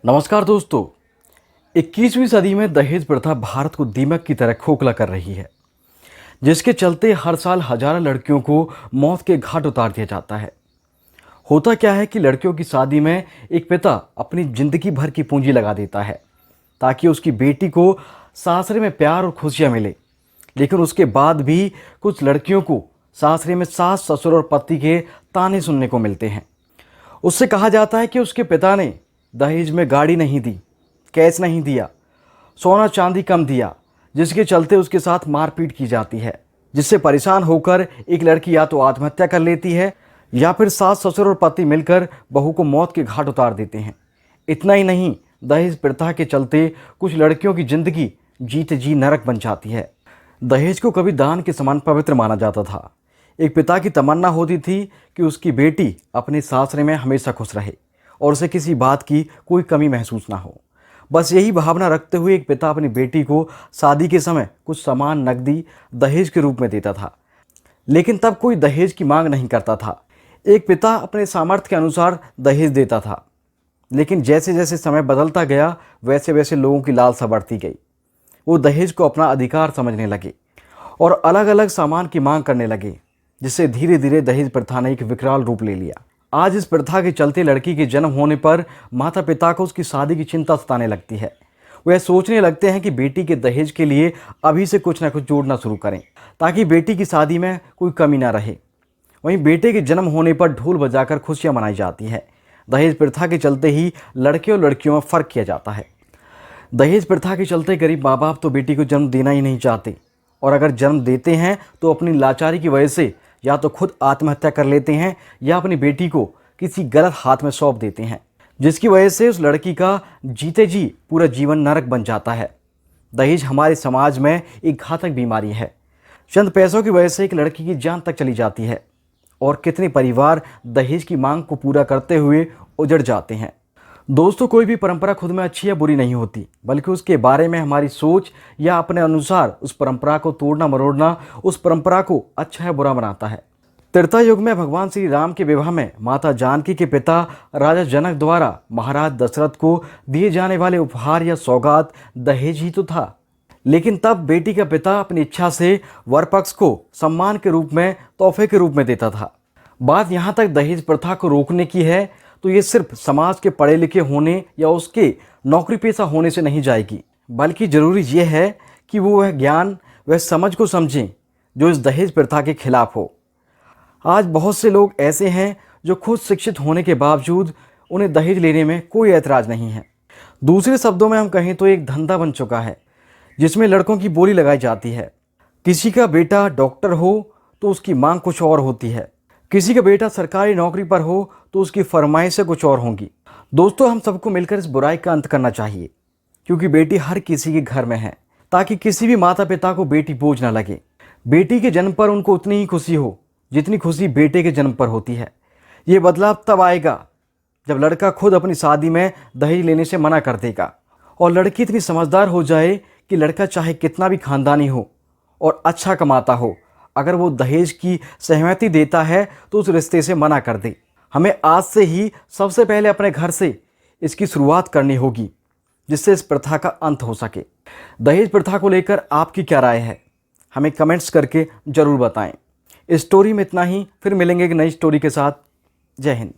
नमस्कार दोस्तों। 21वीं सदी में दहेज प्रथा भारत को दीमक की तरह खोखला कर रही है, जिसके चलते हर साल हजारों लड़कियों को मौत के घाट उतार दिया जाता है। होता क्या है कि लड़कियों की शादी में एक पिता अपनी जिंदगी भर की पूंजी लगा देता है ताकि उसकी बेटी को सासरे में प्यार और खुशियां मिले, लेकिन उसके बाद भी कुछ लड़कियों को सासरे में सास, ससुर और पति के ताने सुनने को मिलते हैं। उससे कहा जाता है कि उसके पिता ने दहेज में गाड़ी नहीं दी, कैश नहीं दिया, सोना चांदी कम दिया, जिसके चलते उसके साथ मारपीट की जाती है, जिससे परेशान होकर एक लड़की या तो आत्महत्या कर लेती है या फिर सास, ससुर और पति मिलकर बहू को मौत के घाट उतार देते हैं। इतना ही नहीं, दहेज प्रथा के चलते कुछ लड़कियों की जिंदगी जीते जी नरक बन जाती है। दहेज को कभी दान के समान पवित्र माना जाता था। एक पिता की तमन्ना होती थी कि उसकी बेटी अपने सासरे में हमेशा खुश रहे और उसे किसी बात की कोई कमी महसूस ना हो। बस यही भावना रखते हुए एक पिता अपनी बेटी को शादी के समय कुछ सामान नकदी दहेज के रूप में देता था, लेकिन तब कोई दहेज की मांग नहीं करता था। एक पिता अपने सामर्थ्य के अनुसार दहेज देता था, लेकिन जैसे जैसे समय बदलता गया वैसे वैसे लोगों की लालसा बढ़ती गई। वो दहेज को अपना अधिकार समझने लगे और अलग अलग सामान की मांग करने लगे, जिससे धीरे धीरे दहेज प्रथा ने एक विकराल रूप ले लिया। आज इस प्रथा के चलते लड़की के जन्म होने पर माता पिता को उसकी शादी की चिंता सताने लगती है। वह सोचने लगते हैं कि बेटी के दहेज के लिए अभी से कुछ ना कुछ जोड़ना शुरू करें ताकि बेटी की शादी में कोई कमी ना रहे। वहीं बेटे के जन्म होने पर ढोल बजाकर खुशियां मनाई जाती है। दहेज प्रथा के चलते ही लड़के और लड़कियों में फ़र्क किया जाता है। दहेज प्रथा के चलते गरीब माँ बाप तो बेटी को जन्म देना ही नहीं चाहते, और अगर जन्म देते हैं तो अपनी लाचारी की वजह से या तो खुद आत्महत्या कर लेते हैं या अपनी बेटी को किसी गलत हाथ में सौंप देते हैं, जिसकी वजह से उस लड़की का जीते जी पूरा जीवन नरक बन जाता है। दहेज हमारे समाज में एक घातक बीमारी है। चंद पैसों की वजह से एक लड़की की जान तक चली जाती है और कितने परिवार दहेज की मांग को पूरा करते हुए उजड़ जाते हैं। दोस्तों, कोई भी परंपरा खुद में अच्छी या बुरी नहीं होती, बल्कि उसके बारे में हमारी सोच या अपने अनुसार उस परंपरा को तोड़ना मरोड़ना उस परंपरा को अच्छा या बुरा बनाता है। त्रेता युग में भगवान श्री राम के विवाह में माता जानकी के पिता राजा जनक द्वारा महाराज दशरथ को दिए जाने वाले उपहार या सौगात दहेज ही तो था, लेकिन तब बेटी का पिता अपनी इच्छा से वर पक्ष को सम्मान के रूप में, तोहफे के रूप में देता था। बात यहाँ तक दहेज प्रथा को रोकने की है तो ये सिर्फ समाज के पढ़े लिखे होने या उसके नौकरी पेशा होने से नहीं जाएगी, बल्कि ज़रूरी ये है कि वो वह ज्ञान, वह समझ को समझें जो इस दहेज प्रथा के खिलाफ हो। आज बहुत से लोग ऐसे हैं जो खुद शिक्षित होने के बावजूद उन्हें दहेज लेने में कोई ऐतराज़ नहीं है। दूसरे शब्दों में हम कहें तो एक धंधा बन चुका है जिसमें लड़कों की बोली लगाई जाती है। किसी का बेटा डॉक्टर हो तो उसकी मांग कुछ और होती है, किसी का बेटा सरकारी नौकरी पर हो तो उसकी फरमाइशें कुछ और होंगी। दोस्तों, हम सबको मिलकर इस बुराई का अंत करना चाहिए, क्योंकि बेटी हर किसी के घर में है, ताकि किसी भी माता पिता को बेटी बोझ ना लगे। बेटी के जन्म पर उनको उतनी ही खुशी हो जितनी खुशी बेटे के जन्म पर होती है। ये बदलाव तब आएगा जब लड़का खुद अपनी शादी में दहेज लेने से मना कर देगा और लड़की इतनी समझदार हो जाए कि लड़का चाहे कितना भी खानदानी हो और अच्छा कमाता हो, अगर वो दहेज की सहमति देता है तो उस रिश्ते से मना कर दे। हमें आज से ही सबसे पहले अपने घर से इसकी शुरुआत करनी होगी, जिससे इस प्रथा का अंत हो सके। दहेज प्रथा को लेकर आपकी क्या राय है, हमें कमेंट्स करके ज़रूर बताएं। इस स्टोरी में इतना ही, फिर मिलेंगे एक नई स्टोरी के साथ। जय हिंद।